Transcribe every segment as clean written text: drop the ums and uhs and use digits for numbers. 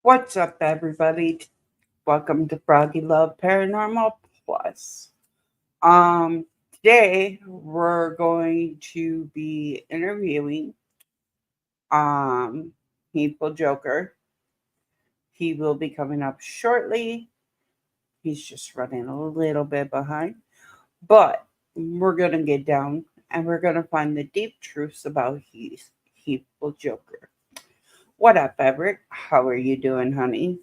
What's up, everybody? Welcome to Froggy Love Paranormal Plus. Um, Today we're going to be interviewing um Heedful Joker. He will be coming up shortly. He's just running a little bit behind, but we're gonna get down and we're gonna find the deep truths about Heedful Joker. What up, Everett? How are you doing, honey?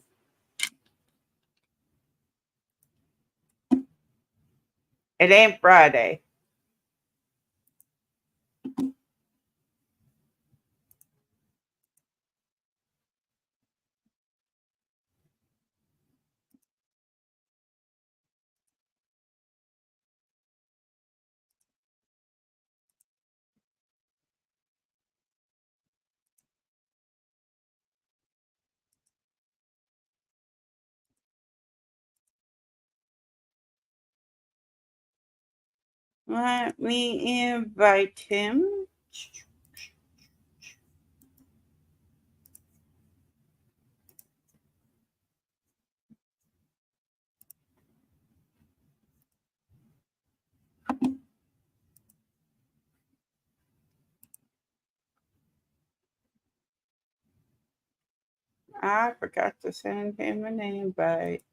It ain't Friday. Let me invite him. I forgot to send him an invite.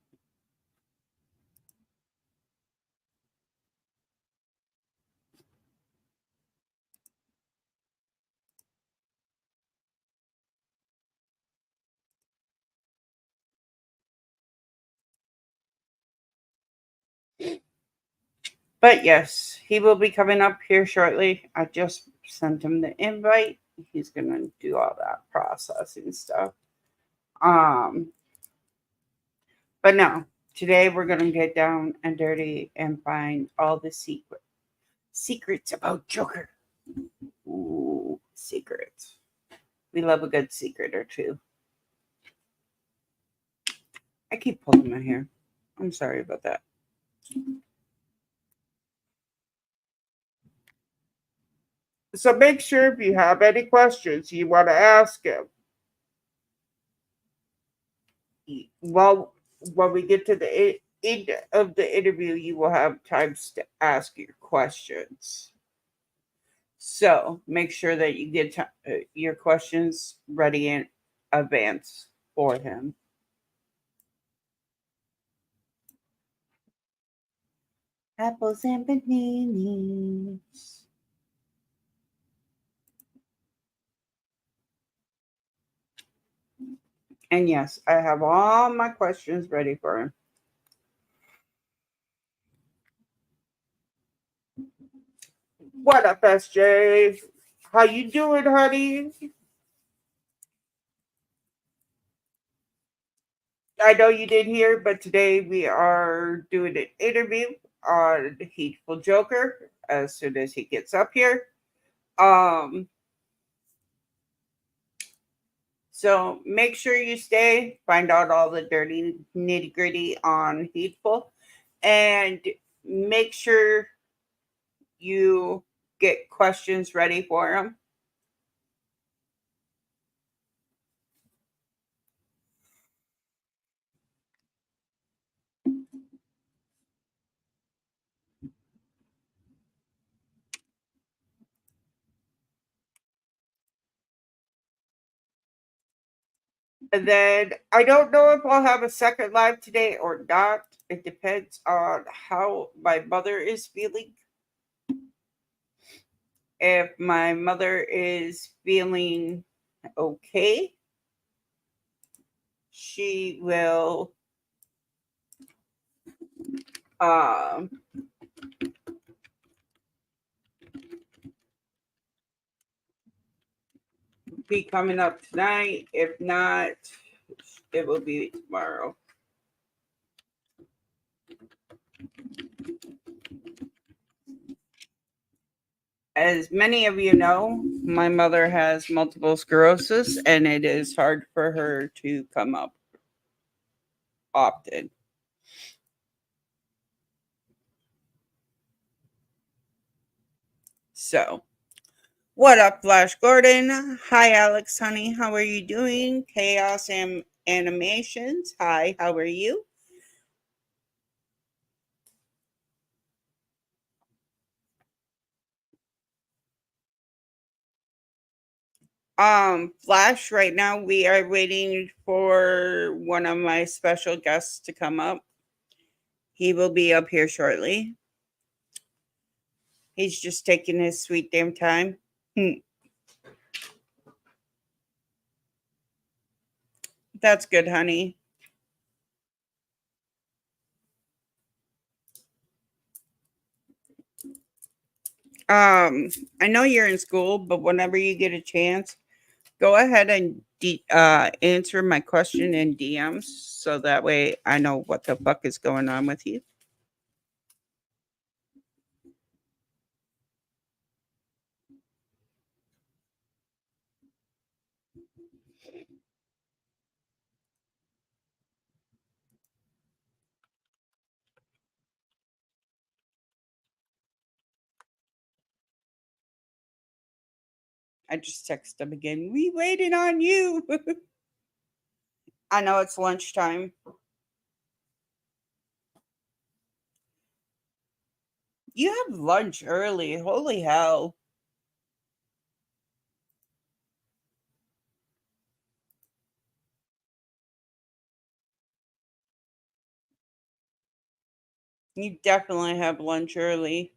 But yes, he will be coming up here shortly. I just sent him the invite. He's gonna do all that processing stuff. Um, but no, today we're gonna get down and dirty and find all the secrets about Joker. Ooh, secrets. We love a good secret or two. I keep pulling my hair. I'm sorry about that. So make sure if you have any questions you want to ask him, well, when we get to the end of the interview, you will have times to ask your questions. So make sure that you get your questions ready in advance for him. Apples and bananas. And yes, I have all my questions ready for him. What up, SJ? How you doing, honey? I know you didn't hear, but today we are doing an interview on Heedful Joker as soon as he gets up here. Um, so make sure you stay, find out all the dirty nitty gritty on Heedful, and make sure you get questions ready for him. And then I don't know if I'll have a second live today or not. It depends on how my mother is feeling. If my mother is feeling okay, she will um be coming up tonight. If not, it will be tomorrow. As many of you know, my mother has multiple sclerosis and it is hard for her to come up often. So, what up, Flash Gordon? Hi, Alex, honey. How are you doing? Chaos Animations. Hi, how are you? Flash, right now we are waiting for one of my special guests to come up. He will be up here shortly. He's just taking his sweet damn time. Hmm, that's good, honey. Um, I know you're in school, but whenever you get a chance, go ahead and answer my question in DMs so that way I know what the fuck is going on with you. I just text him again. We waiting on you. I know it's lunchtime. You have lunch early. Holy hell. You definitely have lunch early.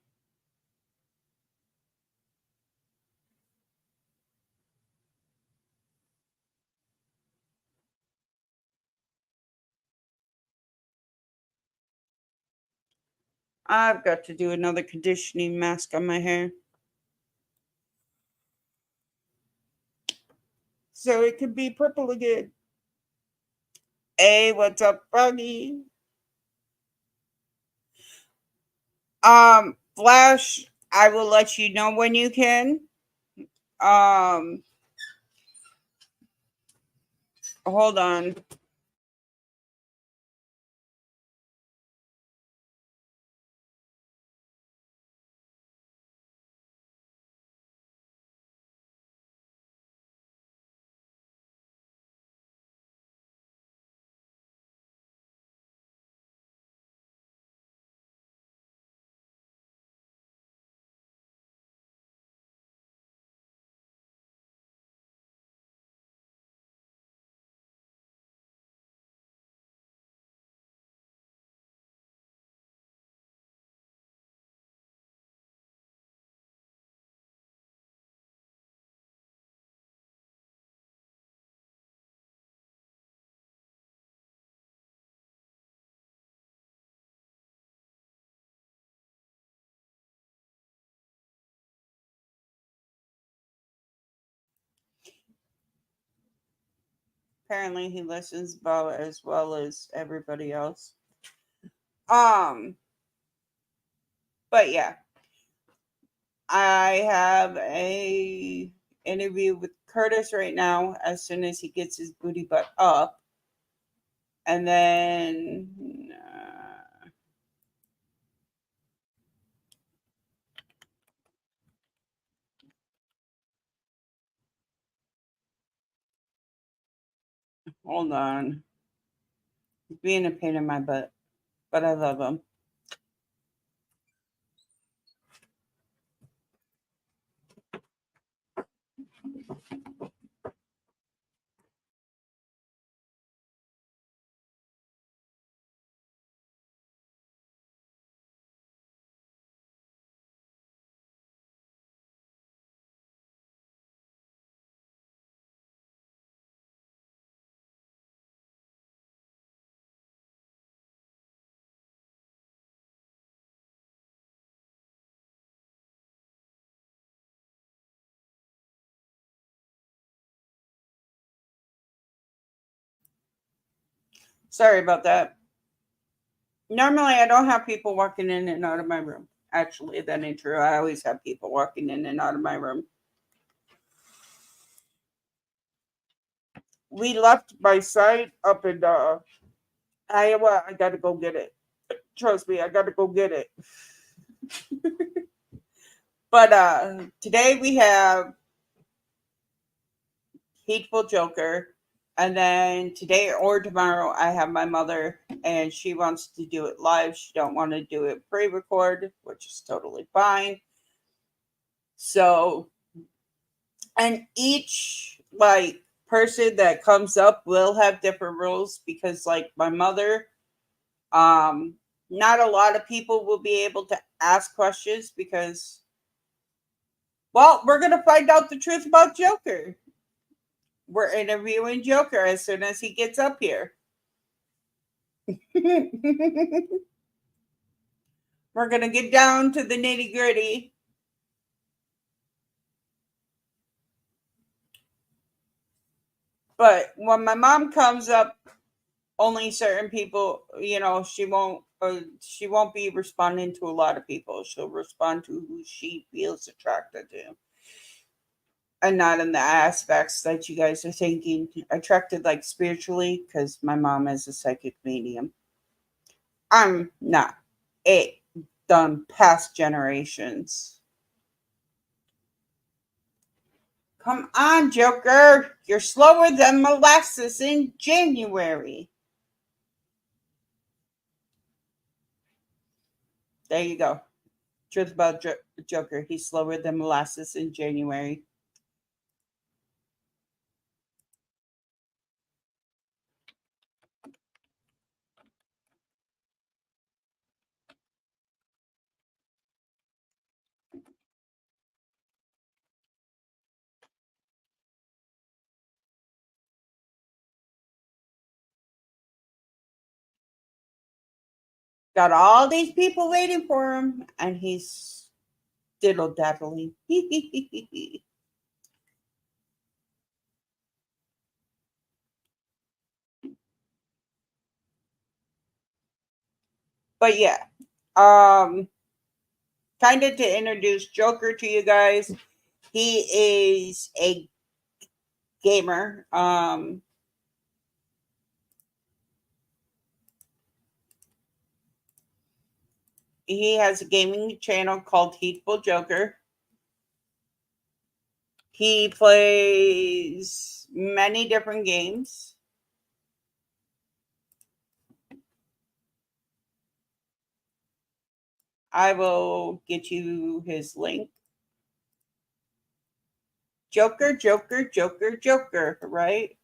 I've got to do another conditioning mask on my hair so it can be purple again. Hey, what's up, Froggy? Flash, I will let you know when you can. Um, hold on. Apparently, he listens about as well as everybody else. Um, but yeah, I have a interview with Curtis right now as soon as he gets his booty butt up, and then hold on, he's being a pain in my butt, but I love him. Sorry about that. Normally, I don't have people walking in and out of my room. Actually, that ain't true. I always have people walking in and out of my room. We left my site up in Iowa. I gotta go get it. Trust me, I gotta go get it. But today we have Heedful Joker. And then today or tomorrow, I have my mother, and she wants to do it live. She don't want to do it pre-record, which is totally fine. So, and each like person that comes up will have different rules because, like my mother, um, not a lot of people will be able to ask questions because, well, we're gonna find out the truth about Joker. We're interviewing Joker as soon as he gets up here. We're gonna get down to the nitty gritty. But when my mom comes up, only certain people, she won't be responding to a lot of people. She'll respond to who she feels attracted to, and not in the aspects that you guys are thinking. Attracted like spiritually, because my mom is a psychic medium. I'm not. It done past generations. Come on, Joker. You're slower than molasses in January. There you go. Truth about Joker. He's slower than molasses in January. Got all these people waiting for him, and he's diddle daddling. But yeah, um, kind of to introduce Joker to you guys. He is a gamer. He has a gaming channel called Heedful Joker. He plays many different games. I will get you his link. Joker, Joker, Joker, Joker, right?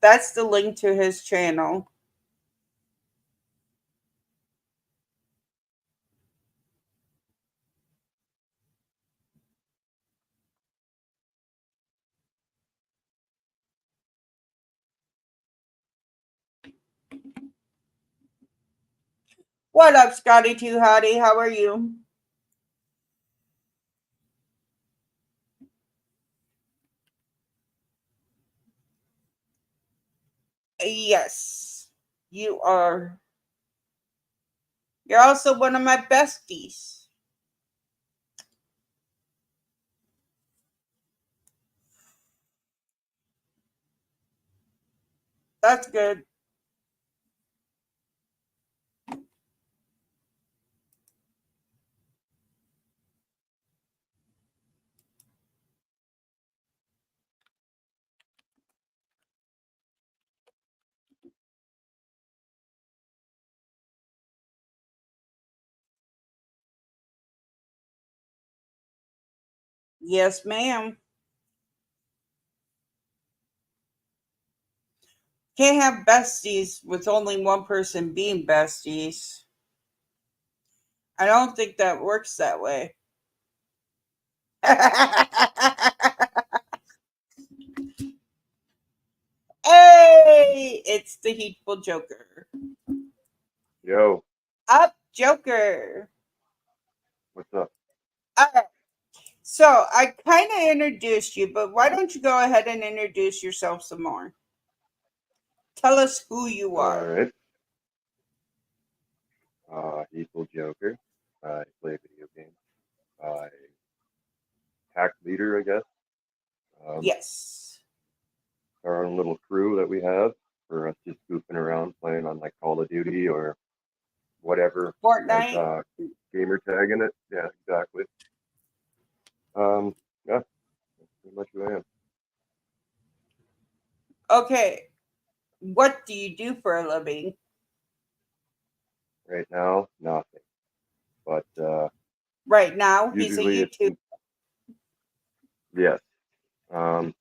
That's the link to his channel. What up, Scotty Too Hottie? How are you? Yes, you are. You're also one of my besties. That's good. Yes, ma'am. Can't have besties with only one person being besties. I don't think that works that way. Hey, it's the Heatful Joker. Yo, Up, Joker. what's up? All right. So I kind of introduced you, but why don't you go ahead and introduce yourself some more? Tell us who you All are. right. Heedful Joker. I play video games. I hack leader, I guess. Um, Yes. our own little crew that we have for us just goofing around playing on like Call of Duty or whatever has Fortnite. gamer tag in it. Yeah, exactly. Yeah, that's pretty much who I am Okay, what do you do for a living? right now. Nothing, but Right now, he's a usually it's YouTube yes. Um,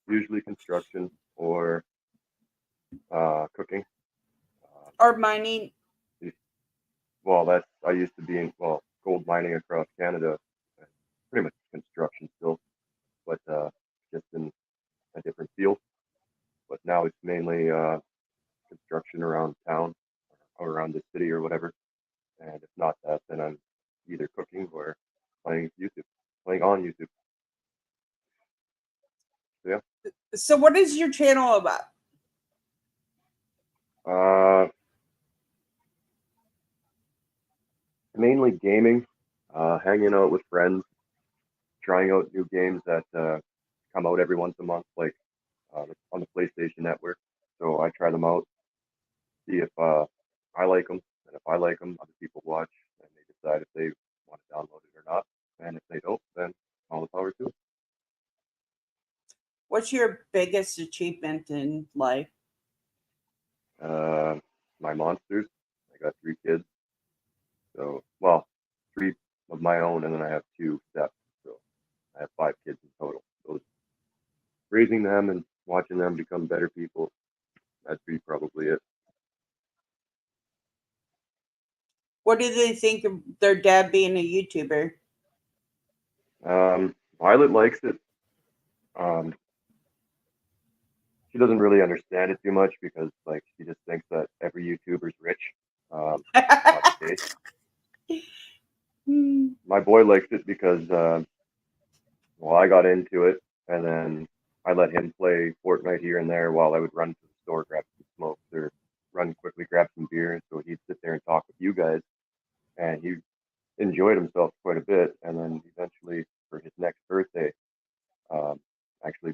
Usually construction or cooking. Um, or mining. well, that's I used to be in gold mining across Canada, and pretty much construction still, but just in a different field. But now it's mainly construction around town or around the city or whatever. And if not that, then I'm either cooking or playing YouTube, playing on YouTube. So yeah, So, what is your channel about? uh, mainly gaming, hanging out with friends, trying out new games that come out every once a month, like on the PlayStation Network. So I try them out, see if I like them, and if I like them, other people watch, and they decide if they want to download it or not. And if they don't, then all the power to it. What's your biggest achievement in life? Uh, my monsters. I got 3 kids, so well, 3 of my own, and then I have 2 steps. So I have 5 kids in total. So raising them and watching them become better people. That'd be probably it. What do they think of their dad being a YouTuber? Violet likes it. Um, she doesn't really understand it too much because like she just thinks that every YouTuber's rich. It's not the case. Hmm. My boy likes it because well, I got into it, and then I let him play Fortnite here and there while I would run to the store, grab some smokes, or run quickly, grab some beer. So he'd sit there and talk with you guys, and he enjoyed himself quite a bit. And then eventually, for his next birthday, um, actually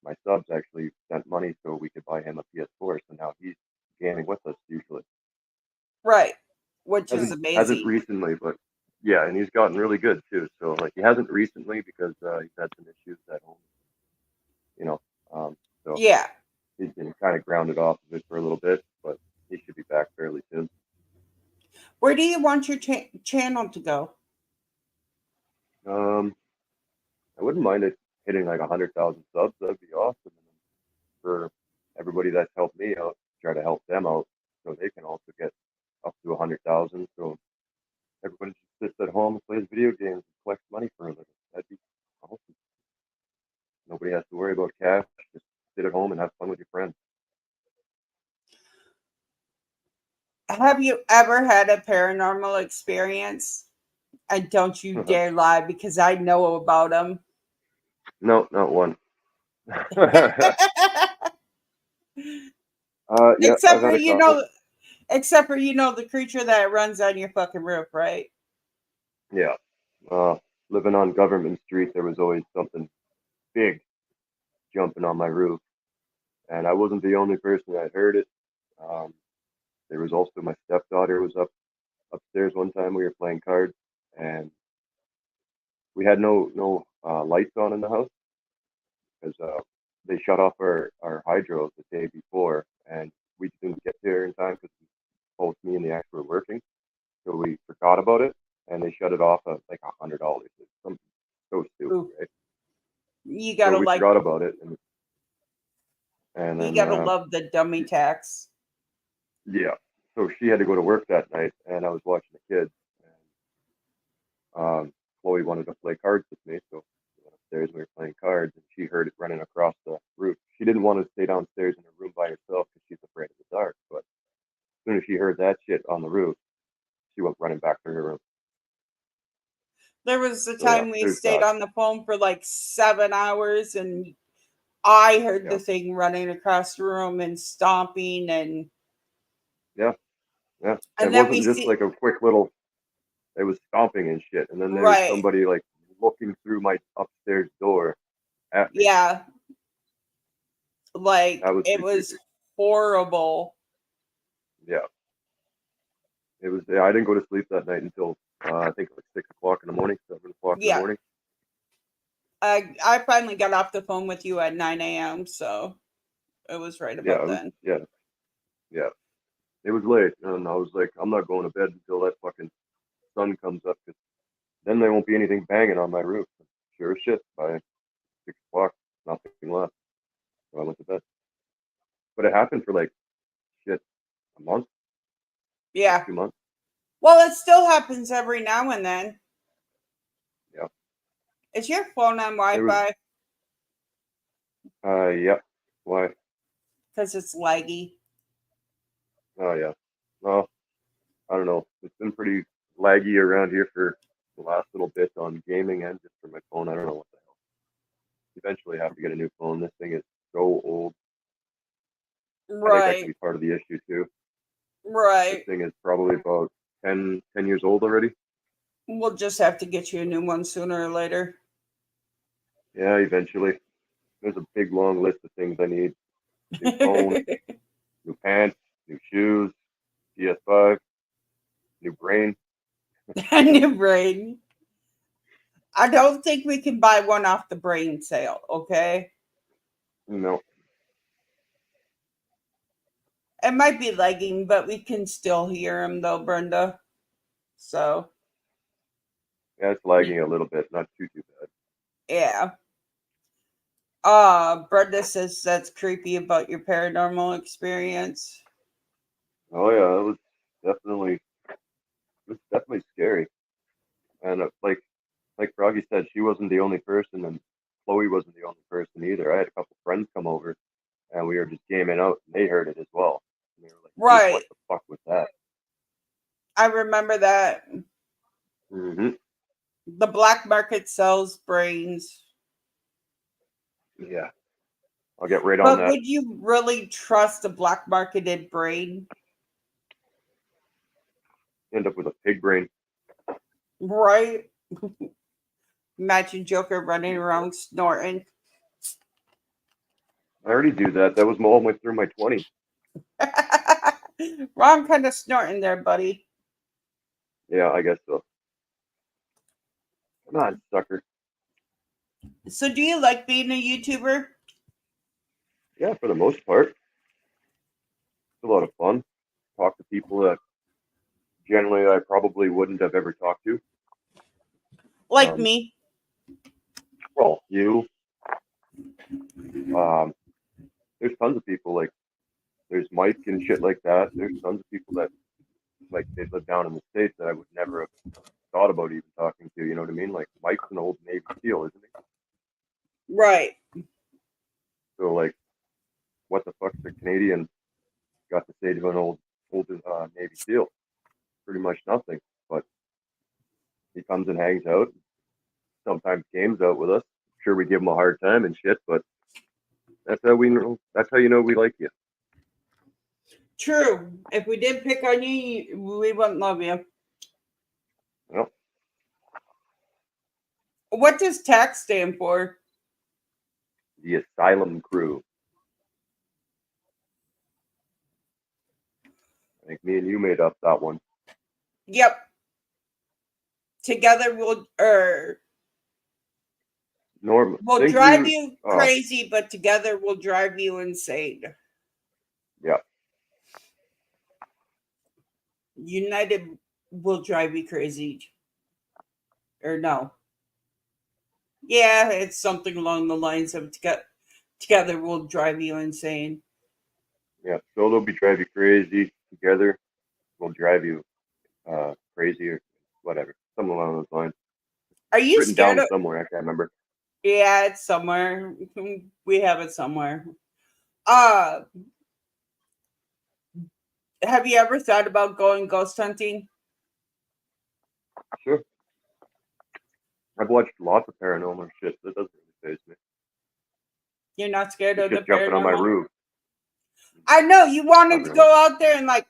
my subs actually sent money so we could buy him a PS4. So now he's gaming with us usually. Right, which is Hasn't amazing. recently, but yeah, and he's gotten really good too. So like he hasn't recently because he's had some issues at home, you know. So Yeah. he's been kind of grounded off of it for a little bit, but he should be back fairly soon. Where do you want your channel to go? Um, I wouldn't mind it hitting like 100,000 subs. That'd be awesome. And for everybody that's helped me out, try to help them out so they can also get up to 100,000. So everybody just sits at home and plays video games and collects money for a living. That'd be awesome. Nobody has to worry about cash. Just sit at home and have fun with your friends. Have you ever had a paranormal experience? And don't you dare lie because I know about them. No, not one. Yeah, except I've for had a couple. except for the creature that runs on your fucking roof, right? Yeah. Uh, Living on Government Street, there was always something big jumping on my roof, and I wasn't the only person that heard it. Um, there was also my stepdaughter was upstairs one time. We were playing cards, and we had no lights on in the house because they shut off our hydros the day before, and we didn't get there in time because both me and the ex were working, so we forgot about it, and they shut it off at like $100. It's something so stupid, Ooh, right? you So gotta we like forgot about it, and you then gotta love the dummy tax. yeah, so she had to go to work that night, and I was watching the kids, and Chloe wanted to play cards with me, so we went upstairs and we were playing cards, and she heard it running across the roof. She didn't want to stay downstairs in her room by herself because she's afraid of the dark, but as soon as she heard that shit on the roof, she went running back to her room. There was a So yeah, time we there's stayed that. on the phone for like 7 hours, and I heard Yeah, the thing running across the room and stomping, yeah, yeah. And it and then we wasn't just see like a quick little. It was stomping and shit, and then there was right, somebody like looking through my upstairs door at me. yeah, like That was it pretty was creepy. horrible. Yeah, it was. Yeah, I didn't go to sleep that night until I think like 6 o'clock in the morning, 7 o'clock in the Yeah, morning. I finally got off the phone with you at 9 a.m., so it was right Yeah, about it was, then. yeah, yeah. It was late, and I was like, I'm not going to bed until that fucking sun comes up, 'cause then there won't be anything banging on my roof. Sure as shit, by 6 o'clock, nothing left. So I went to bed. But it happened for like shit, a month, like Yeah. 2 months. Well, it still happens every now and then. Yeah, Is your phone on there was. Wi-Fi? Yeah. Why? Because it's laggy. Oh yeah. Well, I don't know. It's been pretty laggy around here for the last little bit on gaming and just for my phone. I don't know what the hell. Eventually, have to get a new phone. This thing is so old. I think that could Right. be part of the issue too. This Right. thing is probably about 10 years old already. We'll just have to get you a new one sooner or later. Yeah, eventually. There's a big long list of things I need: new phone, new pants, new shoes, PS5, new brain. A new brain. I don't think we can buy one off the brain sale, okay? No, It might be lagging, but we can still hear him though, Brenda. So, yeah, it's lagging a little bit. Not too bad. yeah. Brenda says that's creepy about your paranormal experience. Oh yeah, definitely, it was definitely scary. And like Froggy said, she wasn't the only person, and Chloe wasn't the only person either. I had a couple friends come over, and we were just gaming out, and they heard it as well. And they were like, "Dude, Right. what the fuck was that?" I remember that. Hmm. The black market sells brains. Yeah, I'll get right on But that. would you really trust a black marketed brain? End up with a pig brain. Right? Imagine Joker running around snorting. I already do that. That was all the way through my 20s. Wrong kind of snorting there, buddy. Yeah, I guess so. Come on, sucker. So, do you like being a YouTuber? Yeah, for the most part, it's a lot of fun. Talk to people that generally I probably wouldn't have ever talked to. Like Um, me? well, you. Um, there's tons of people like there's Mike and shit like that. There's tons of people that like they live down in the states that I would never have thought about even talking to. You know what I mean? Like Mike's an old Navy SEAL, isn't he? Right. So like, what the fuck's a Canadian got to say to an old Navy SEAL? Pretty much nothing. But he comes and hangs out. Sometimes games out with us. Sure, we give him a hard time and shit, but that's how we know. That's how you know we like you. True. If we did pick on you, we wouldn't love you. You know, What does tax stand for? the Asylum Crew. I think me and you made up that one. Yep. Together Norm, we'll think drive we. you Oh, crazy, but together we'll drive you insane. yeah. United will drive you crazy. Or no. Yeah, it's something along the lines of together we'll drive you insane. Yeah, solo be drive you crazy. Together will drive you crazy or whatever. Something along those lines. Are you Written scared down of? somewhere. I can't remember. Yeah, it's somewhere. We have it somewhere. Uh, have you ever thought about going ghost hunting? Sure. I've watched lots of paranormal shit. That doesn't really faze me. You're not scared It's of the just jumping on my paranormal? roof. I know you Not wanted to really. go out there and like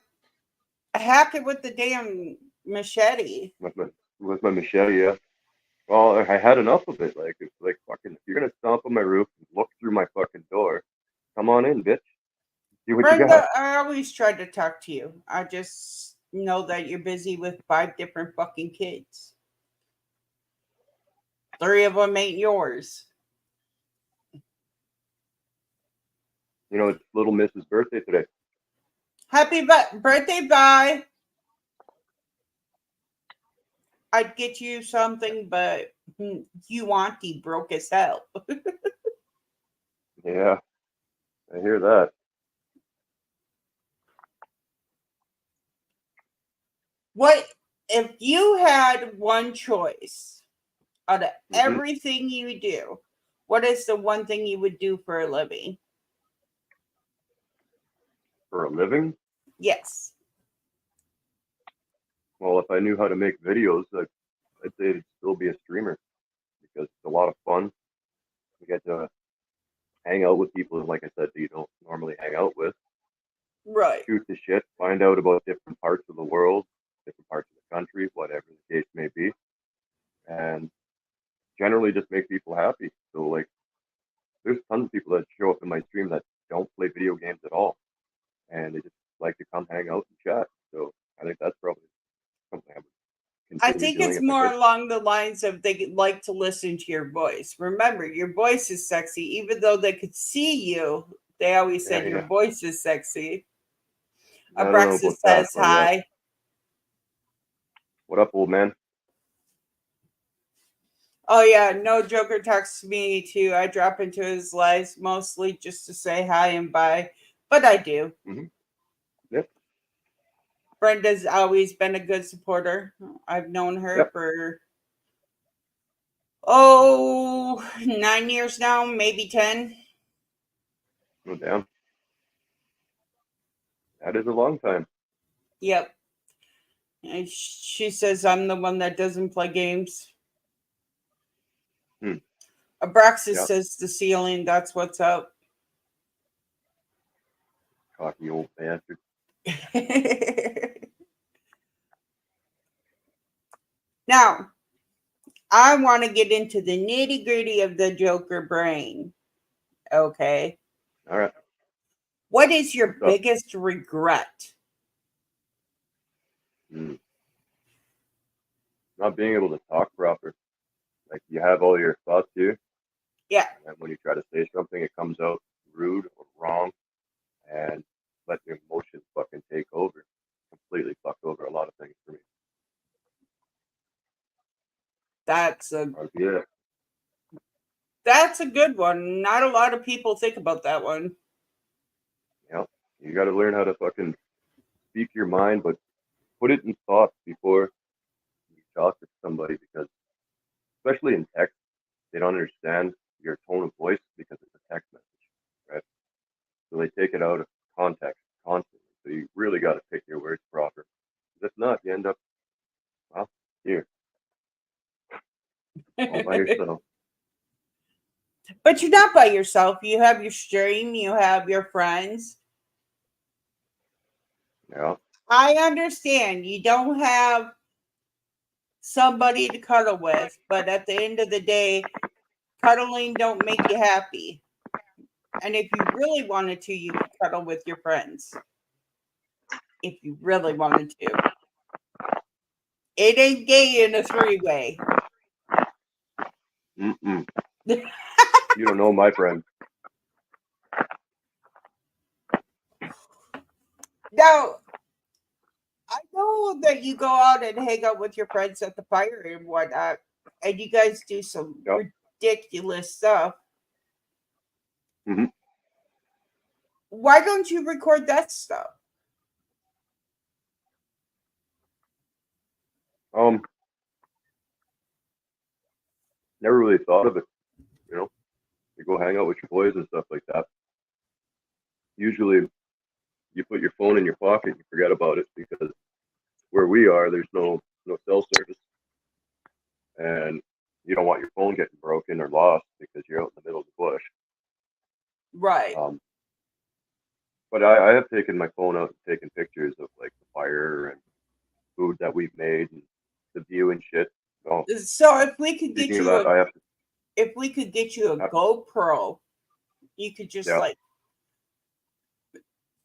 hack it with the damn machete. With my machete, yeah. Well, I had enough of it. Like, it's like fucking. If you're gonna stomp on my roof and look through my fucking door, come on in, bitch. See what you got. Brenda, I always tried to talk to you. I just know that you're busy with five different fucking kids. Three of them ain't yours. You know, it's little Miss's birthday today. Happy birthday, bye. I'd get you something, but you auntie broke as hell. Yeah, I hear that. What if you had one choice out of Hmm. everything you do? What is the one thing you would do for a living? For a living? Yes. Well, if I knew how to make videos, I'd say it'd still be a streamer because it's a lot of fun. You get to hang out with people, like I said, that you don't normally hang out with, Right. shoot the shit, find out about different parts of the world, different parts of the country, whatever the case may be, and generally just make people happy. So, like, there's tons of people that show up in my stream that don't play video games at all, and they just like to come hang out and chat. So, I think that's probably something I would I continue think doing it's if I more could. along the lines of they like to listen to your voice. Remember, your voice is sexy. Even though they could see you, they always Yeah, said your yeah. voice is sexy. I don't know Abraxa about that, says but yeah. hi. What up, old man? Oh yeah, no Joker texts me too. I drop into his lives mostly just to say hi and bye, but I do. Hmm. Yep, Brenda's always been a good supporter. I've known her yep. for 9 years now, maybe 10. No damn. That is a long time. Yep. And she says I'm the one that doesn't play games. Hmm. Abraxas Yep. says the ceiling. That's what's up. Cocky old bastard. Now, I want to get into the nitty gritty of the Joker brain. Okay. All right. What is your What's up? biggest regret? Hmm. Not being able to talk proper. Like you have all your thoughts here, Yeah, and when you try to say something, it comes out rude or wrong, and let your emotions fucking take over. Completely fucked over a lot of things for me. that's a Yeah. that's a good one. Not a lot of people think about that one. You know, you got to learn how to fucking speak your mind, but put it in thoughts before you talk to somebody, because especially in text, they don't understand your tone of voice because it's a text message, right? So they take it out of context constantly. So you really got to pick your words proper. If not, you end up, well, here, all by yourself. But you're not by yourself. You have your stream, you have your friends. Yeah. I understand you don't have somebody to cuddle with, but at the end of the day, cuddling don't make you happy. And if you really wanted to, you could cuddle with your friends. If you really wanted to. It ain't gay in a three-way. Mm-mm. You don't know my friend. Now, I know that you go out and hang out with your friends at the fire and whatnot, and you guys do some Yep. ridiculous stuff. Hmm. Why don't you record that stuff? Um, never really thought of it. You know, you go hang out with your boys and stuff like that. Usually, you put your phone in your pocket and you forget about it because where we are, there's no cell service, and you don't want your phone getting broken or lost because you're out in the middle of the bush. Right. Um, but I have taken my phone out and taken pictures of like the fire and food that we've made and the view and shit. Oh, So if we could get speaking of you that, a I have to. if we could get you a Uh, GoPro, you could just yeah, like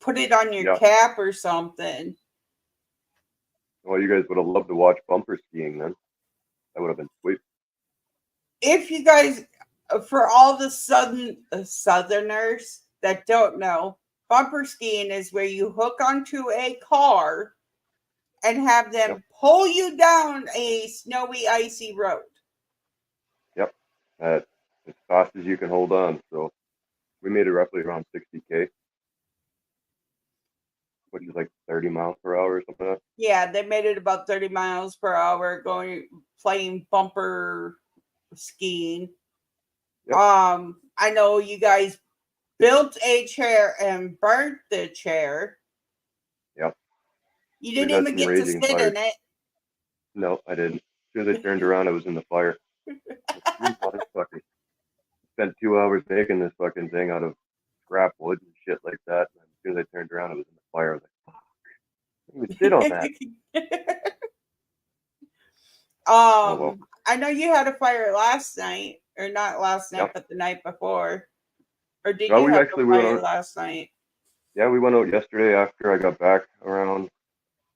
put it on your yeah. cap or something. Well, you guys would have loved to watch bumper skiing then. That would have been sweet. if you guys, for all the southerners that don't know, bumper skiing is where you hook onto a car and have Yep. them pull you down a snowy, icy road. Yep. As fast as you can hold on. So we made it roughly around 60K, which is like 30 miles per hour or something like Yeah, they made it about 30 miles per hour going playing bumper skiing. that. Yep. I know you guys built a chair and burnt the chair. Yep. You We didn't had even some get to raging sit fires. in it. No, I didn't. As soon as I turned around, I was in the fire. Like, you motherfuckers. Spent 2 hours making this fucking thing out of scrap wood and shit like that. And as soon as I turned around, I was in the fire. I was like, fuck, I didn't even sit on that. Oh well. I know you had a fire last night, or not last night, Yep. but the night before. Or did Well, you we have a actually we went fire out. last night? Yeah, we went out yesterday after I got back around.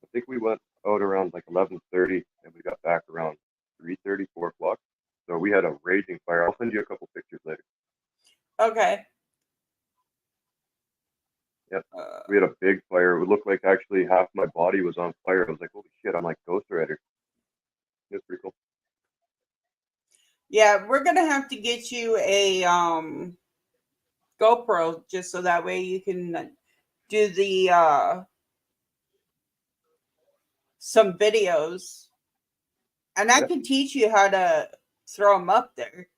I think we went out around like 11:30, and we got back around 3:30, 4 o'clock. So we had a raging fire. I'll send you a couple pictures later. Okay. Yep. Uh, We had a big fire. It looked like actually half my body was on fire. I was like, holy shit, I'm like Ghost Rider. It was pretty cool. yeah, we're gonna have to get you a GoPro just so that way you can do the some videos, and I Yeah. can teach you how to throw them up there.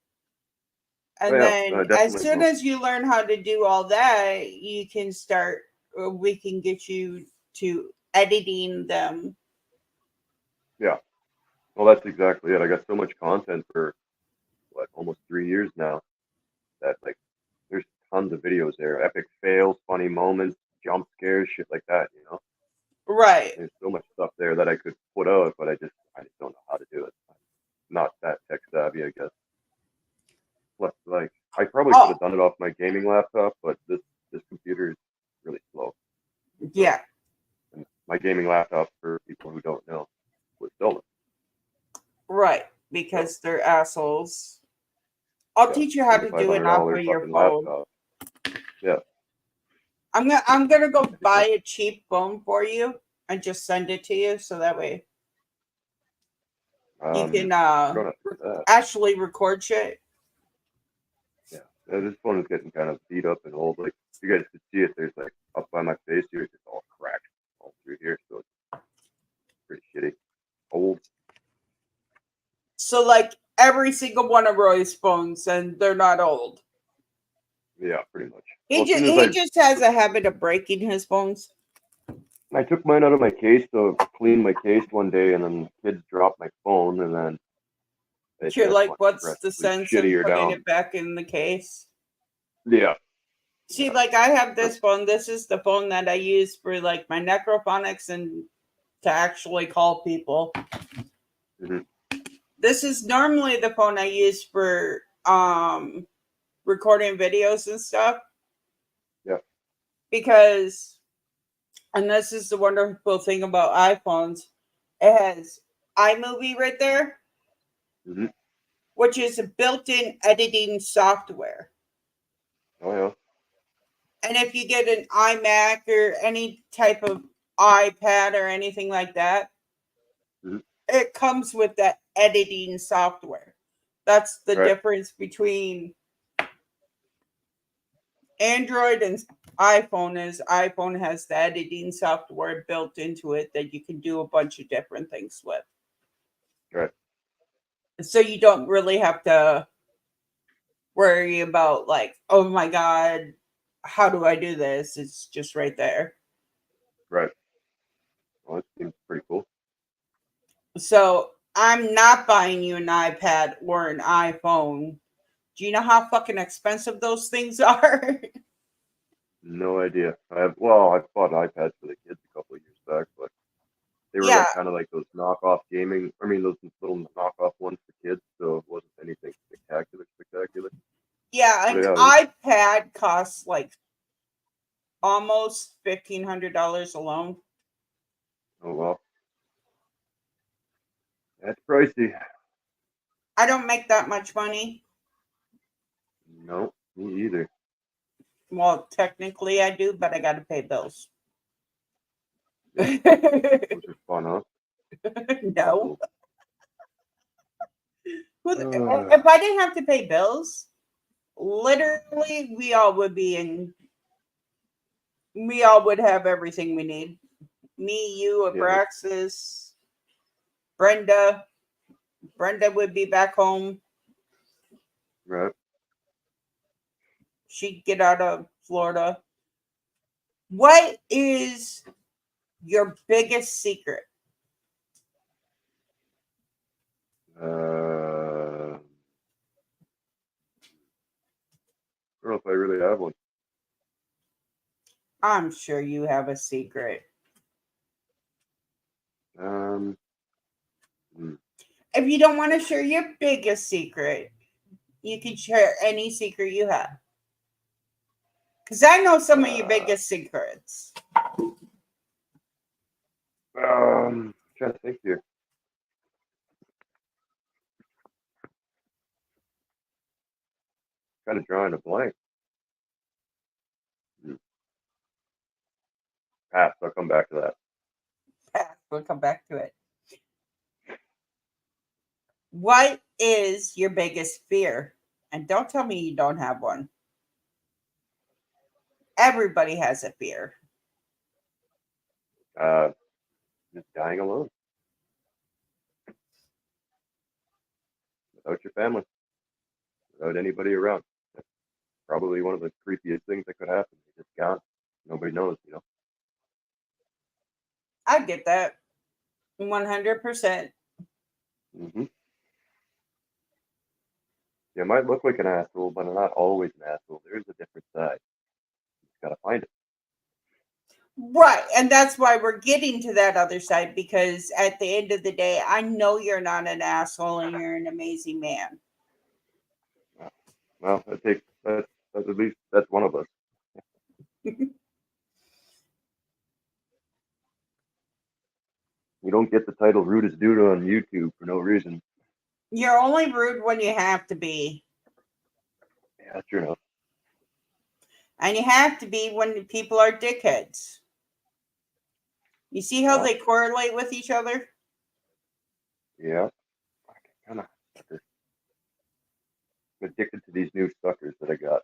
Oh And yeah, then I as definitely soon will. as you learn how to do all that, you can start. We can get you to editing them. Yeah. Well, that's exactly it. I got so much content for what almost 3 years now that like there's tons of videos there, epic fails, funny moments, jump scares, shit like that. Right. There's so much stuff there that I could put out, but I just don't know how to do it. I'm not that tech savvy, I guess. Plus, like I probably could Oh, have done it off my gaming laptop, but this computer is really slow. So, yeah. and my gaming laptop, for people who don't know, was stolen. Right. So Because they're assholes. I'll yeah, teach you how twenty to five do it hundred off dollar of your fucking phone. laptop. Yeah, I'm gonna go pretty buy cool. a cheap phone for you and just send it to you so that way you can I'm gonna do that. actually record shit. Yeah, this phone is getting kind of beat up and old. Like you guys could see it. There's like up by my face here, it's just all cracked all through here. So it's pretty shitty. Old. So like every single one of Roy's phones, and they're not old. Yeah, pretty much. He Well, as just soon as he just has a habit of breaking his phones. I took mine out of my case to clean my case one day, and then kids dropped my phone, and then it You're just like, went what's the progressively sense of shittier putting down. it back in the case? Yeah, See, yeah, like I have but, this phone. This is the phone that I use for like my necrophonics and to actually call people. mm-hmm, This is normally the phone I use for recording videos and stuff yeah, because, and this is the wonderful thing about iPhones, it has iMovie right there, mm-hmm. which is a built-in editing software. Oh yeah, And if you get an iMac or any type of iPad or anything like that, mm-hmm. it comes with that editing software. That's the Right, difference between Android and iPhone is iPhone has the editing software built into it that you can do a bunch of different things with. right, So you don't really have to worry about like, oh my god, how do I do this? It's just right there. right. Well, it seems pretty cool. So I'm not buying you an iPad or an iPhone. Do you know how fucking expensive those things are? No idea. I've bought iPads for the kids a couple of years back, but they were Yeah, like kind of like those knockoff gaming. I mean, those little knockoff ones for kids, so it wasn't anything spectacular. yeah, But an yeah, iPad costs like almost $1,500 alone. oh well, that's pricey. I don't make that much money. No, me either. Well, technically I do, but I got to pay bills. Yeah, those are fun, huh? No. Bills. Uh, If I didn't have to pay bills, literally we all would have everything we need. Me, you, yeah, Abraxas, Brenda. Brenda would be back home. right. She'd get out of Florida. What is your biggest secret? I don't know if I really have one. I'm sure you have a secret. Um, hmm, If you don't want to share your biggest secret, you can share any secret you have. Because I know some of your uh, biggest secrets. trying to think here. Kind of drawing a blank. Hmm, Pass. I'll come back to that. We'll come back to it. What is your biggest fear? And don't tell me you don't have one. Everybody has a fear. Uh, just dying alone without your family, without anybody around. That's probably one of the creepiest things that could happen. You're just gone. Nobody knows. I get that 100%. Hmm. You might look like an asshole, but I'm not always an asshole. There's a different side. You just gotta find it. Right. And that's why we're getting to that other side because at the end of the day, I know you're not an asshole and you're an amazing man. Well, that's at least that's one of us. You don't get the title "rudest dude" on YouTube for no reason. You're only rude when you have to be. Yeah, true enough. And you have to be when people are dickheads. You see how Yeah, they correlate with each other? yeah. Kind of sucker. I'm addicted to these new suckers that I got.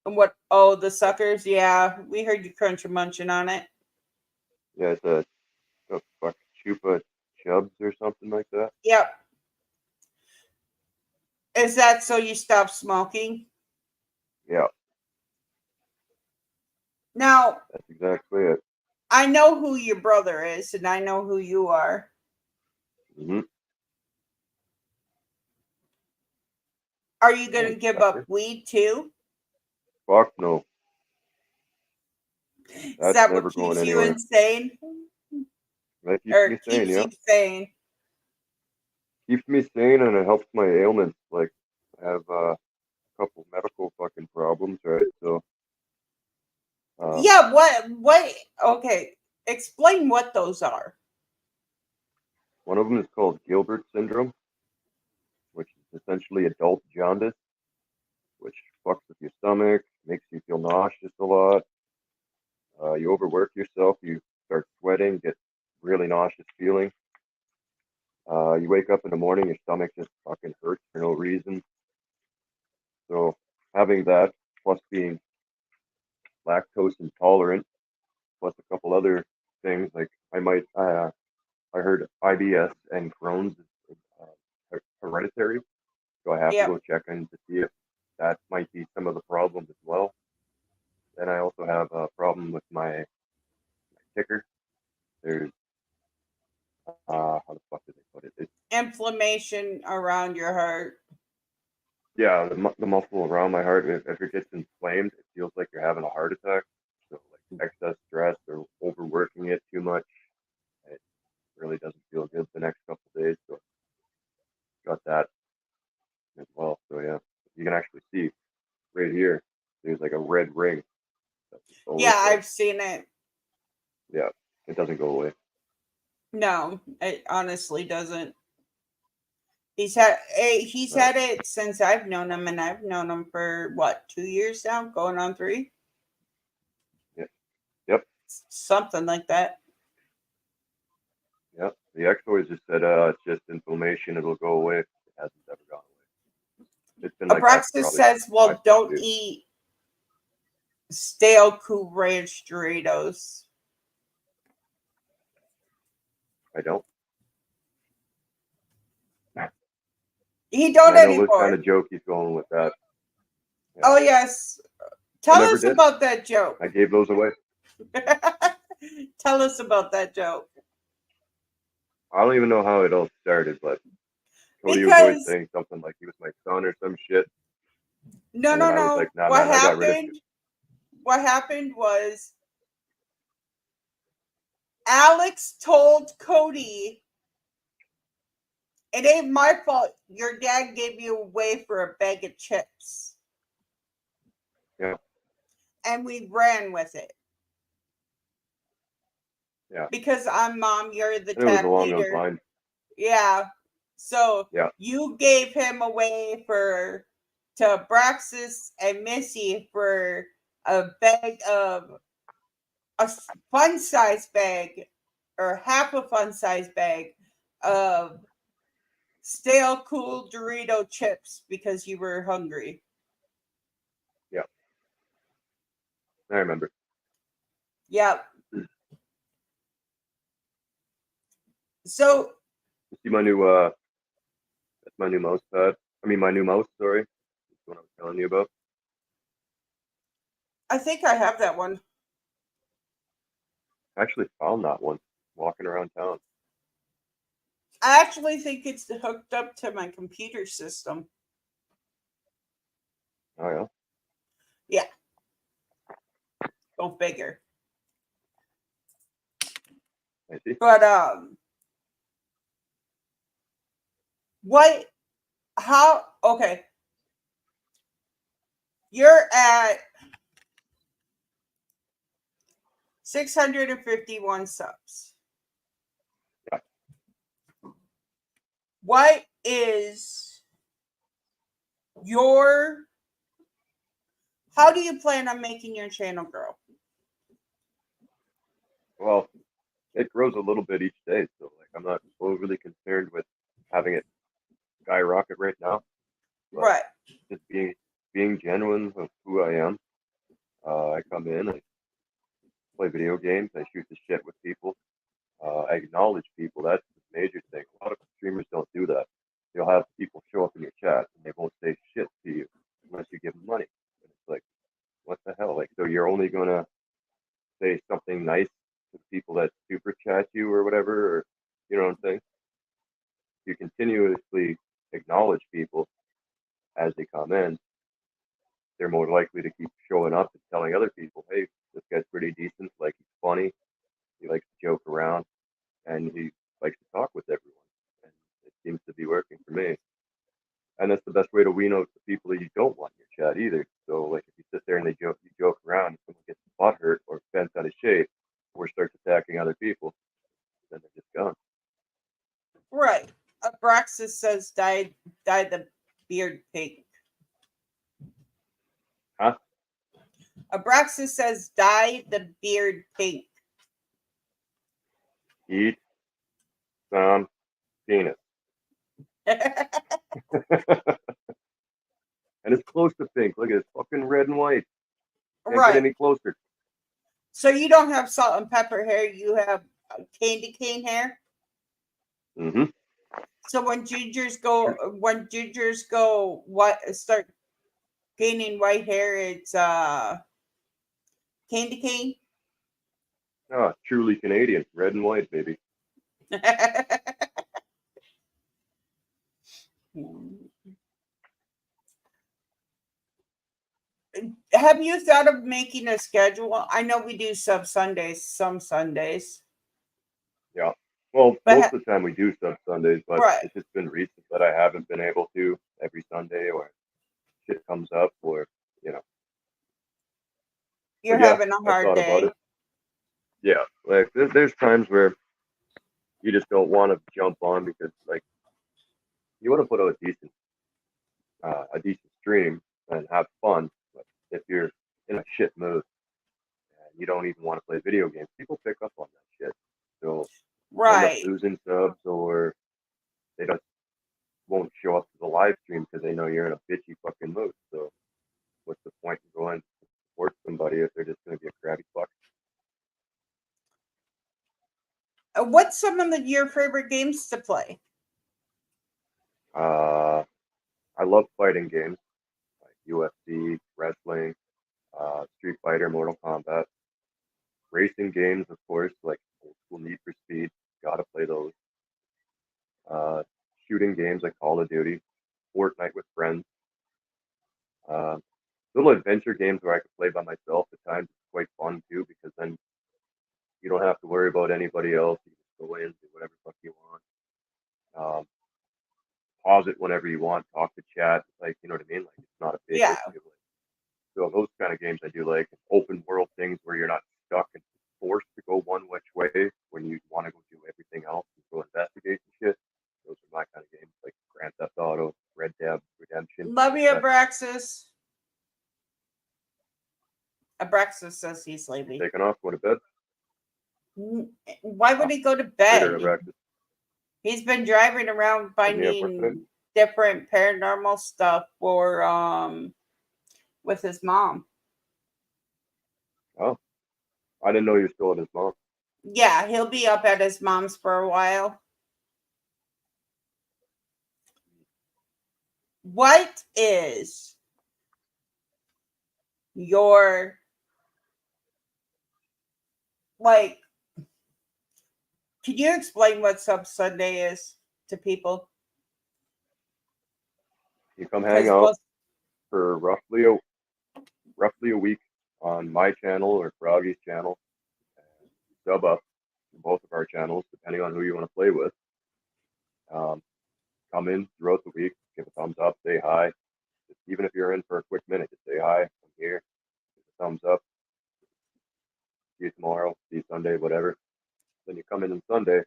And what? Oh, the suckers. Yeah, we heard you crunching munching on it. Yeah, it's a fuck chupa chubs or something like that. Yep. Is that so you stop smoking? Yeah, Now, that's exactly it. I know who your brother is and I know who you are. Hmm. Are you going Yeah, to give up sucker. weed too? Fuck no. Is That's that what never going keeps you anywhere. insane That keeps or me sane. keeps Yeah, you sane? keeps me sane and it helps my ailments. Like I have a couple medical fucking problems, right? So, um, Yeah, what okay, explain what those are. one of them is called Gilbert syndrome, which is essentially adult jaundice, which fucks with your stomach, makes you feel nauseous a lot. You overwork yourself, you start sweating, get really nauseous feeling. You wake up in the morning, your stomach just fucking hurts for no reason. So having that, plus being lactose intolerant, plus a couple other things like I heard IBS and Crohn's is hereditary, so I have to Yep. go check in to see if that might be some of the problem as well. Then I also have a problem with my ticker. There's how the fuck did they put it? It's Inflammation around your heart. yeah, the muscle around my heart. If it gets inflamed, it feels like you're having a heart attack. So like excess stress or overworking it too much, it really doesn't feel good the next couple of days. So got that as well. So yeah, you can actually see right here. There's like a red ring that's Yeah, always there. I've seen it. Yeah, it doesn't go away. No, it honestly doesn't. He's Uh, had it since I've known him, and I've known him for what, 2 years now, going on three, yeah, yep, something like that. yep. The ex always just said, it's just inflammation. It'll go away. It hasn't ever gone away. It's been like that for Abraxas probably says, five, "Well, six don't years. eat stale Cool Ranch Doritos." I don't. He And don't I know what kind anymore. of joke he's going with that. Yeah, Oh yes, I tell never us did. about that joke. I gave those away. Tell us about that joke. I don't even know how it all started, but Cody was always Because saying something like he was my son or some shit. no, And then no, I was like, no. nah, What man, I got rid of you. happened? What happened was Alex told Cody, "It ain't my fault. Your dad gave you away for a bag of chips," Yeah, and we ran with it yeah. because I'm mom. You're the And it was tag along those leader. lines. Yeah. So Yeah, you gave him away to Braxis and Missy for a bag of a fun size bag or half a fun size bag of stale cool Dorito chips because you were hungry. yeah. I remember. Yep. You So see my new, that's my new mouse pad. I mean, my new mouse, sorry. That's what I was telling you about. I think I have that one. I actually found that one walking around town. I actually think it's hooked up to my computer system. Oh, yeah. Yeah, go figure. I see. But what? How? Okay, you're at 651 subs. Yeah. What is your? How do you plan on making your channel grow? Well, it grows a little bit each day. So, like, I'm not overly concerned with having it skyrocket right now, but Right. just being genuine of who I am. I come in, I play video games, I shoot the shit with people, I acknowledge people. That's the major thing. A lot of streamers don't do that. You'll have people show up in your chat and they won't say shit to you unless you give them money. And it's like, what the hell? Like, so you're only gonna say something nice to people that super chat you or whatever, or you know what I'm saying? You continuously acknowledge people as they come in, they're more likely to keep showing up and telling other people, hey, this guy's pretty decent, like he's funny, he likes to joke around, and he likes to talk with everyone. And it seems to be working for me. And that's the best way to wean out the people that you don't want in your chat either. So like if you sit there and you joke around and someone gets butt hurt or bent out of shape or starts attacking other people, then they're just gone. Right. Abraxas says dyed the beard pink. Huh? Abraxas says dye the beard pink. Eat some penis. And it's close to pink. Look at it, fucking red and white. Can't get Right. any closer. So you don't have salt and pepper hair, you have candy cane hair. Mm-hmm. So when gingers go what start gaining white hair, it's candy cane. Ah, truly Canadian, red and white, baby. Have you thought of making a schedule? I know we do Sundays, some Sundays, Yeah. Well, but most of the time we do sub Sundays, but right, it's just been recent that I haven't been able to every Sunday or shit comes up or you know. you're But yeah, having a I've hard thought about day. it. Yeah, like there's times where you just don't want to jump on because like you want to put out a decent stream and have fun. But if you're in a shit mood and you don't even want to play video games, people pick up on that shit. So you end up Right. losing subs, or they just won't show up to the live stream because they know you're in a bitchy fucking mood. So what's the point in going to support somebody if they're just going to be a crabby fuck? What's some of your favorite games to play? Uh, I love fighting games like UFC, wrestling, Street Fighter, Mortal Kombat, racing games, of course, like old school Need for Speed. Gotta play those. Uh, Shooting games like Call of Duty, Fortnite with friends. Uh, Little adventure games where I could play by myself at times. It's quite fun too because then you don't have to worry about anybody else. You can just go in, do whatever the fuck you want. Pause it whenever you want, talk to chat. Like, you know what I mean? Like, it's not a big Yeah. issue. Like, so those kind of games I do like. Open world things where you're not stuck and forced to go one which way when you want to go do everything else and go investigate and shit. Those are my kind of games, like Grand Theft Auto, Red Dead Redemption, shit Love like you, that. Abraxas. Abraxas says he's sleepy. Taking off, go to bed. Why would Ah, he go to later, bed? Abraxas. He's been driving around Doesn't he have work today? finding different paranormal stuff for with his mom. Oh, I didn't know you were still at his mom. Yeah, he'll be up at his mom's for a while. What is your like can you explain what Sub Sunday is to people? You come hang Because out most for roughly a week on my channel or Froggy's channel, and sub up to both of our channels, depending on who you want to play with. Um, Come in throughout the week, give a thumbs up, say hi. Just, even if you're in for a quick minute, just say hi. I'm here. Give a thumbs up. See you tomorrow. See you Sunday, whatever. Then you come in on Sunday,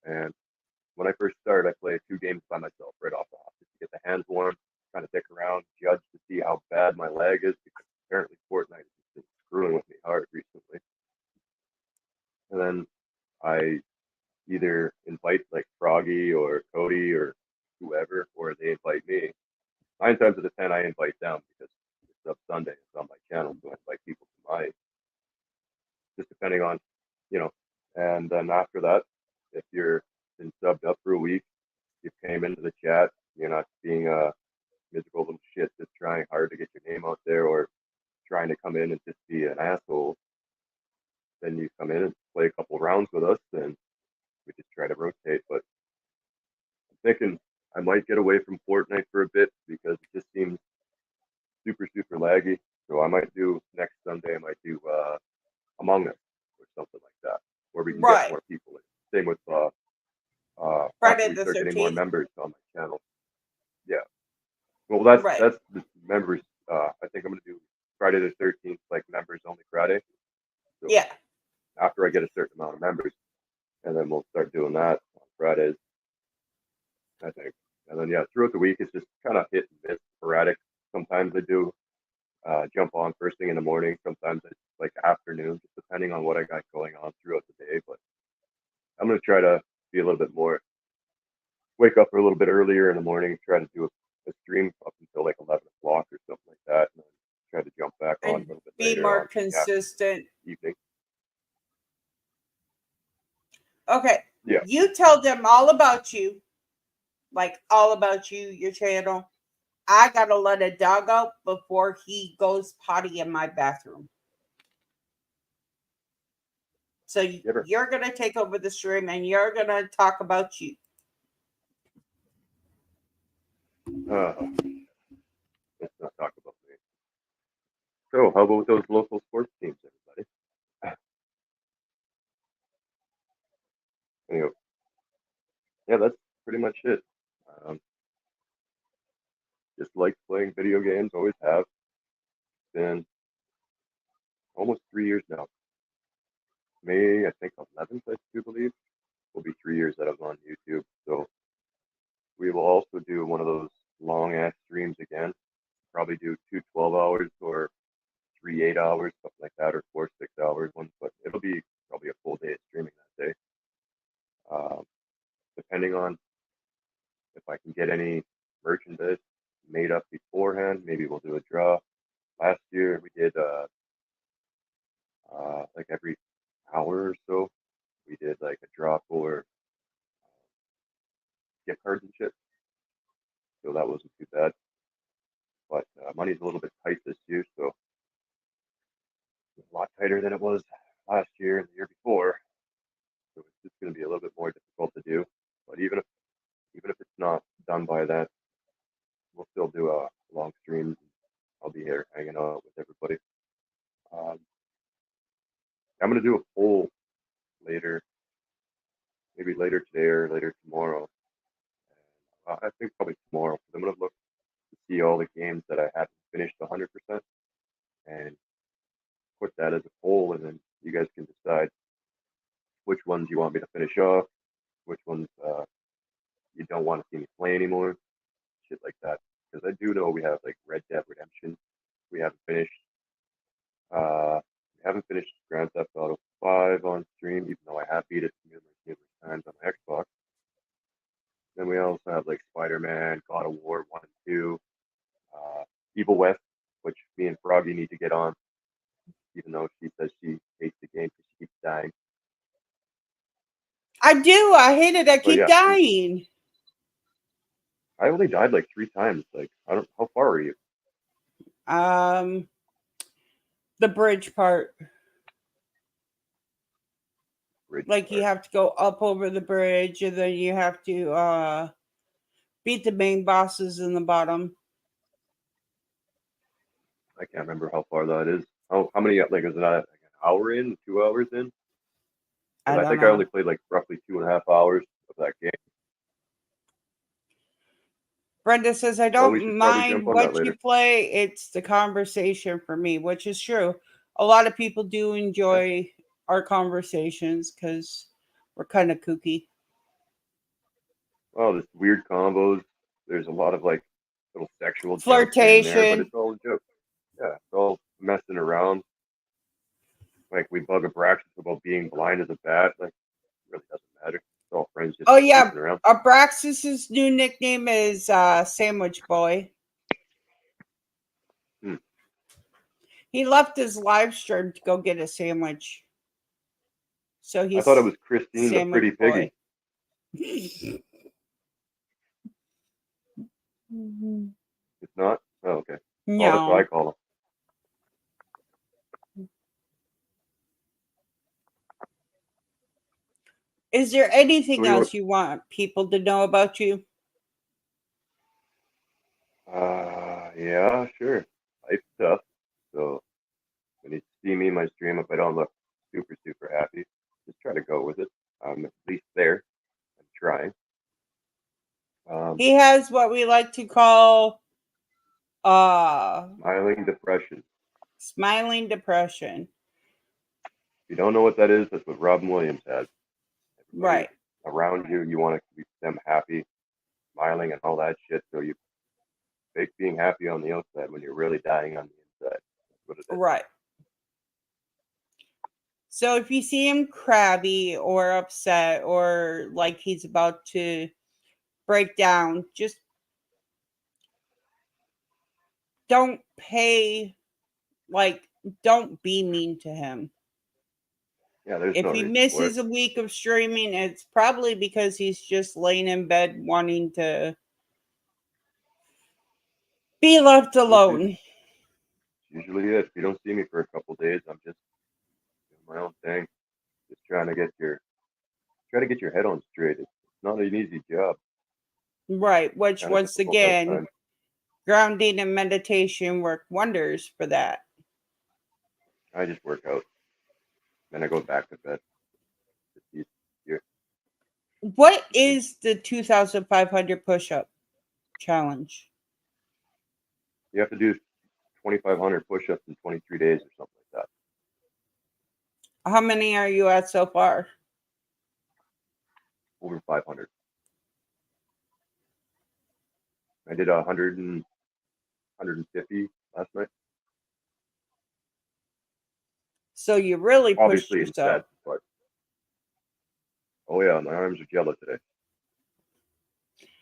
and when I first start, I play 2 games by myself right off the hop just to get the hands warm, kind of dick around, judge to see how bad my lag is because apparently Fortnite has been screwing with me hard recently. And then I either invite like Froggy or Cody or whoever, or they invite me. 9 times out of 10, I invite them because it's up Sunday. It's on my channel, so I invite people to my, just depending on, you know. And then after that, if you're been subbed up for a week, you came into the chat, you're not being a miserable little shit just trying hard to get your name out there or trying to come in and just be an asshole, then you come in and play a couple rounds with us, and we just try to rotate. But I'm thinking I might get away from Fortnite for a bit because it just seems super laggy. So I might do next Sunday. I might do Among Us or something like that, where we can get right. more people in. Same with after Friday we the start getting more 13th. members on my channel. Yeah. Well, that's Right. that's the members. I think I'm gonna do Friday the 13th, like members only Friday. So Yeah. after I get a certain amount of members, and then we'll start doing that on Fridays, I think. And then yeah, throughout the week it's just kind of hit and miss, sporadic. Sometimes I do jump on first thing in the morning. Sometimes it's like afternoon, just depending on what I got going on throughout the day. But I'm gonna try to be a little bit more, wake up a little bit earlier in the morning, try to do a stream up until like 11 o'clock or something like that, and then try to jump back on a And little bit be later more on in the consistent. evening. Okay. Yeah, You tell them all about you, like all about you, your channel. I gotta let a dog out before he goes potty in my bathroom. So never. you're gonna take over the stream and you're gonna talk about you. Uh, let's not talk about me. So, how about those local sports teams, everybody? Anyway, yeah, that's pretty much it. Um, just like playing video games, always have. It's been almost 3 years now. May, I think 11th, I do believe, will be 3 years that I was on YouTube. So we will also do one of those long ass streams again. Probably do two 12 hours or three 8 hours, something like that, or four 6 hours ones. But it'll be probably a full day of streaming that day. Um, Depending on if I can get any merchandise made up beforehand, maybe we'll do a draw. Last year we did like every hour or so, we did like a draw for gift cards and shit. So that wasn't too bad. But money's a little bit tight this year, so it's a lot tighter than it was last year and the year before. So it's just going to be a little bit more difficult to do. But even if it's not done by that, we'll still do a long stream. I'll be here hanging out with everybody. Um, I'm going to do a poll later, maybe later today or later tomorrow. I think probably tomorrow, because I'm going to look to see all the games that I haven't finished 100% and put that as a poll, and then you guys can decide which ones you want me to finish off, which ones you don't want to see me play anymore, shit like that. Because I do know we have like Red Dead Redemption, we haven't finished. We haven't finished Grand Theft Auto 5 on stream, even though I have beat it numerous times on my Xbox. Then we also have like Spider-Man, God of War 1 and 2, Evil West, which me and Froggy need to get on, even though she says she hates the game because she keeps dying. I do. I hate it. I But keep yeah, dying. I only died like 3 times. Like, I don't. How far are you? Um, the bridge part. Bridge Like you part. have to go up over the bridge, and then you have to beat the main bosses in the bottom. I can't remember how far that is. How many? Like, is it like an hour in, 2 hours in? I Because I don't think I only know. played like roughly 2.5 hours of that game. Brenda says, I Well, we don't should probably jump mind on that what you later. play. It's the conversation for me, which is true. A lot of people do Yeah. enjoy our conversations because we're kind of kooky. Well, there's weird combos. There's a lot of like little sexual jokes here and there, but Flirtation. it's all a joke. Yeah, it's all messing around. Like we bug a Braxis about being blind as a bat. Like it really doesn't matter. It's all friends just Oh, yeah. goofing around. Abraxas's new nickname is Sandwich Boy. Hmm. He left his live stream to go get a sandwich. So I thought it he's was Christine the Sandwich Pretty Piggy. Boy. It's not. Oh, okay. Oh, that's what I No. call him. Is there So anything we were. else you want people to know about you? Yeah, sure. Life's tough. So when you see me in my stream, if I don't look super happy, just try to go with it. I'm at least there. I'm trying. Um, He has what we like to call uh Smiling depression. smiling depression. If you don't know what that is, that's what Robin Williams had. Everybody Right. around you, you want to keep them happy, smiling, and all that shit. So you fake being happy on the outside when you're really dying on the inside. That's what it is. Right. So if you see him crabby or upset or like he's about to break down, just don't pay like don't be mean to him. Yeah, there's If no he reason for it. misses a week of streaming, it's probably because he's just laying in bed wanting to be left It's alone. usually it. If you don't see me for a couple of days, I'm just doing my own thing, just try to get your head on straight. It's not an easy job. Right, It's which kind of once difficult at again, times. grounding and meditation work wonders for that. I just work out, then I go back to bed. It's easier. What is the 2,500 push up challenge? You have to do 2,500 push-ups in 23 days or something like that. How many are you at so far? Over 500. I did 150 last night. So you really pushed Obviously in yourself. sets, but oh yeah, my arms are jello today.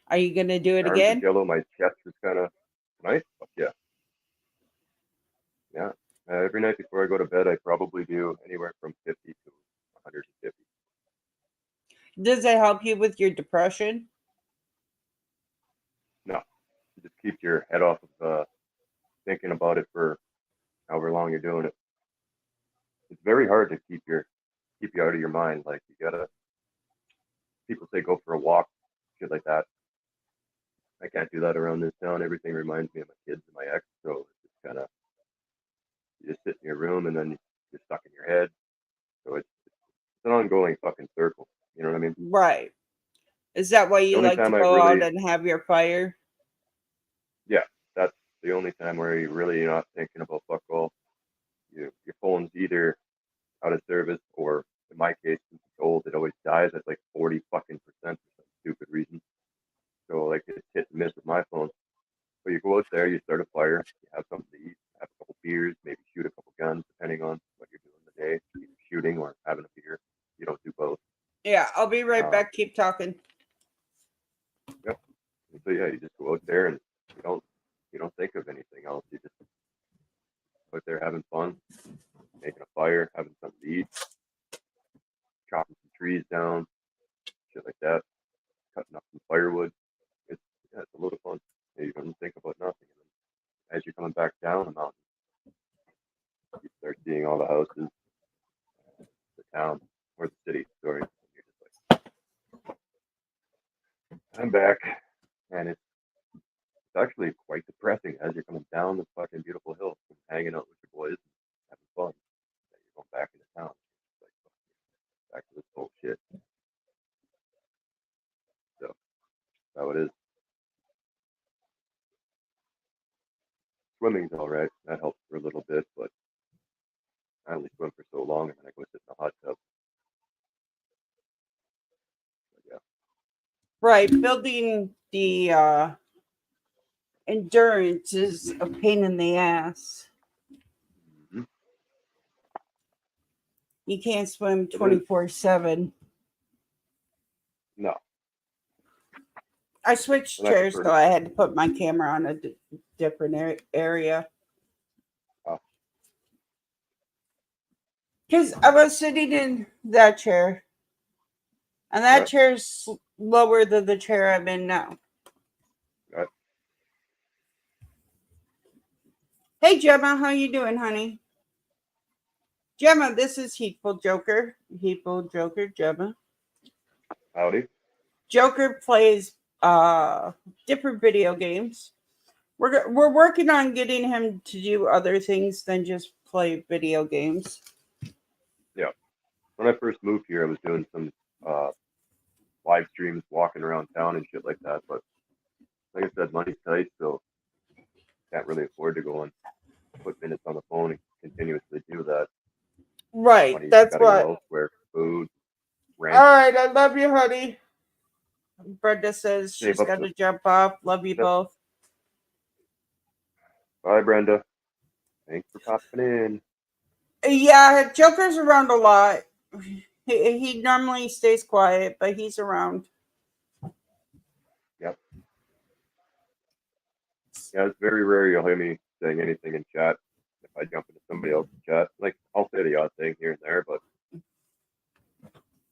Are you going to do it My arms are again? jello. My chest is kind of nice. Fuck yeah, yeah. Every night before I go to bed, I probably do anywhere from 50 to 150. Does it help you with your depression? No, just keep your head off of thinking about it for however long you're doing it. It's very hard to keep you out of your mind. Like you gotta. People say go for a walk, shit like that. I can't do that around this town. Everything reminds me of my kids and my ex. So it's just kind of you just sit in your room and then you're stuck in your head. So it's an ongoing fucking circle. You know what I mean? Right. Is that why The you only like to time I've go out really, and have your fire? yeah, that's the only time where you're really not thinking about fuck all. Your phone's either out of service or, in my case, since it's old, it always dies at like 40 fucking percent for some stupid reason. So like it's hit and miss with my phone. But you go out there, you start a fire, you have something to eat, have a couple beers, maybe shoot a couple guns, depending on what you're doing the day, either shooting or having a beer. You don't do both. Yeah, I'll be right Um, back. Keep talking. yep. And so yeah, you just go out there and you don't you don't think of anything else. You just out there having fun, making a fire, having something to eat, chopping some trees down, shit like that, cutting up some firewood. It's yeah, it's a lot of fun. You don't think about nothing. And then as you're coming back down the mountain, you start seeing all the houses, the town or the city. Sorry, and you're just like, I'm back, and it's actually quite depressing as you're coming down this fucking beautiful hill, and hanging out with your boys, and having fun. That you're going back into town, it's like back to this bullshit. So that's how it is. Swimming's all right. That helps for a little bit, but I only swim for so long, and then I go sit in the hot tub. But yeah, Right. Building the endurance is a pain in the ass. mm-hmm. You can't swim It is. 24/7. No, I switched and I chairs, prefer so to I swim. had to put my camera on a different area. Uh, Because I was sitting in that chair, and that yeah, chair's lower than the chair I'm in now. right. Hey, Gemma, how you doing, honey? Gemma, this is Heedful Joker. Heedful Joker, Gemma. Howdy. Joker plays different video games. We're working on getting him to do other things than just play video games. Yeah. When I first moved here, I was doing some uh, live streams, walking around town and shit like that. But like I said, money's tight, so can't really afford to go and put minutes on the phone and continuously do that. Right, Money's that's got to go what. elsewhere, food, All rent, right, I love you, honey. Brenda says save she's up got the. to jump off. Love you Yep. both. Bye, Brenda. Thanks for popping in. Yeah, Joker's around a lot. He normally stays quiet, but he's around. Yep. Yeah, it's very rare you'll hear me saying anything in chat. If I jump into somebody else's chat, like I'll say the odd thing here and there, but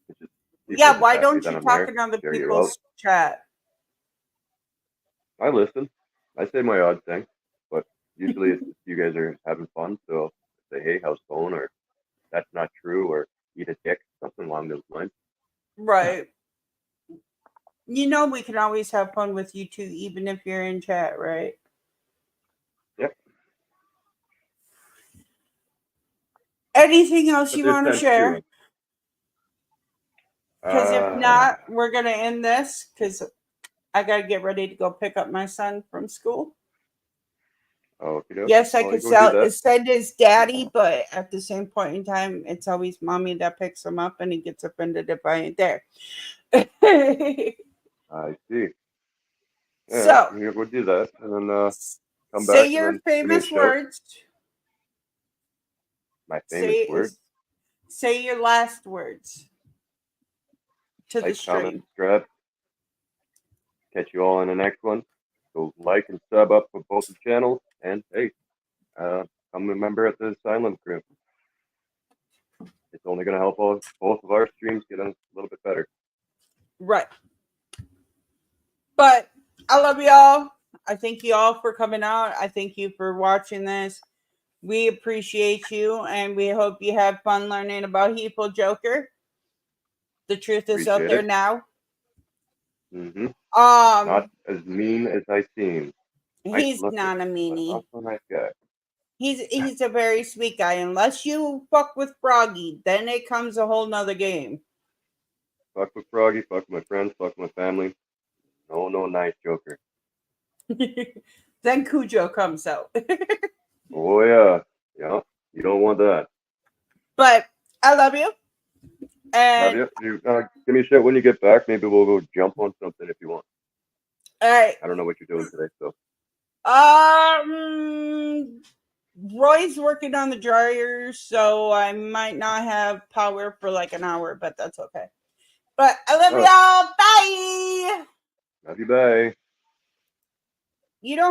it's just people are Yeah, just why happy don't that you I'm talk there. in other Share you out. people's chat? I listen. I say my odd thing, but usually it's just you guys are having fun. So I say, hey, how's the phone? Or that's not true, or eat a dick, something along those lines. Right. You know we can always have fun with you too, even if you're in chat, right? Yep. Anything else But you there's want to sense to share? it. Because if Uh, not, we're gonna end this because I gotta get ready to go pick up my son from school. okay, doke. Yes, I Well, you could go do that. send his daddy, but at the same point in time, it's always mommy that picks him up, and he gets offended if I ain't there. I see. Yeah, So, we'll do that, and then come say back, and your then give me a famous shout. words. My famous Say word: say your last words to the like, comment, stream. subscribe. Catch you all in the next one. So like and sub up for both the channels, and hey, come a member at the Silent Crew. It's only gonna help both of our streams get a little bit better. Right. But I love y'all. I thank you all for coming out. I thank you for watching this. We appreciate you, and we hope you have fun learning about Heedful Joker. The truth is out Appreciate there it. now. Mm-hmm. Not Um, as mean as I seem. Nice he's looking, not a but meanie. also a nice guy. He's a very sweet guy. Unless you fuck with Froggy, then it comes a whole nother game. Fuck with Froggy, fuck with my friends, fuck with my family. No, nice Joker. Then Cujo comes out. Oh yeah, yeah. You don't want that. But I love you. Love And you. You give me a shit when you get back. Maybe we'll go jump on something if you want. all right. I don't know what you're doing today, so. Roy's working on the dryer, so I might not have power for like an hour, but that's okay. But I love All right. y'all. Bye. Love you. Bye. You don't